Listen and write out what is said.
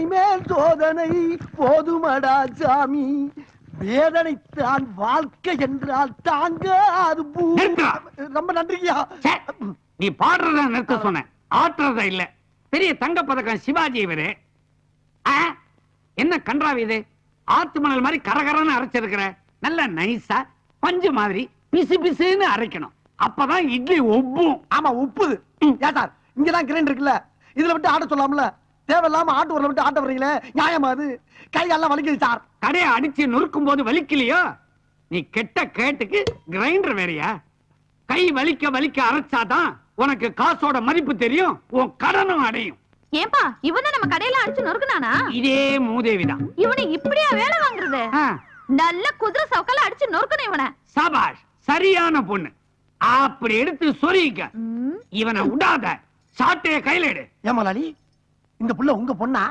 மேல் சோதனை போதுமடா சாமி, வேதனைத்தான் வாழ்க்கை என்றால் தாங்க அது ரொம்ப நன்றியா. நீ பாடுறத நிறுத்த சொன்ன, ஆட்டுறத இல்ல. பெரிய தங்க பதக்கம் சிவாஜி இவரு. என்ன கன்றாவி இது? ஆத்து மணல் மாதிரி கரகரன்னு அரைச்சிருக்கிற. நல்ல நைஸா பஞ்சு மாதிரி பிசு பிசுன்னு அரைக்கணும், அப்பதான் இட்லி ஒப்பும். ஆமா உப்புது. ஏன் சார் இங்கதான் கிரைண்டர் இருக்குல்ல, இதுல விட்டு ஆட்ட சொல்லாமல, தேவையில்லாம ஆட்டு ஊர்ல விட்டு ஆட்ட வர்றீங்களே, நியாயமா அது? கையெல்லாம் வலிக்குது சார். கடையை அடிச்சு நொறுக்கும் போது வலிக்கலையோ? நீ கெட்ட கேட்டுக்கு கிரைண்டர் வேறையா? கை வலிக்க வலிக்க அரைச்சாதான் உனக்கு காசோட மதிப்பு தெரியும், உன் கடனும் அடையும். ஏன்பா இவன நம்ம கடையில அடிச்சு நொறுக்குனானா? இதே மூதேவிதான். இவனை இப்படியா வேலை வாங்குறது? நல்ல குதிரை சவுக்கால அடிச்சு நொறுக்கணும் இவனை. சபாஷ், சரியான பொண்ணு. அப்படி எடுத்து சொரிக்க. இவனை விடாத, சாட்டைய கையில எடு. ஏமாலாளி, இந்த புள்ள உங்க பொண்ணா?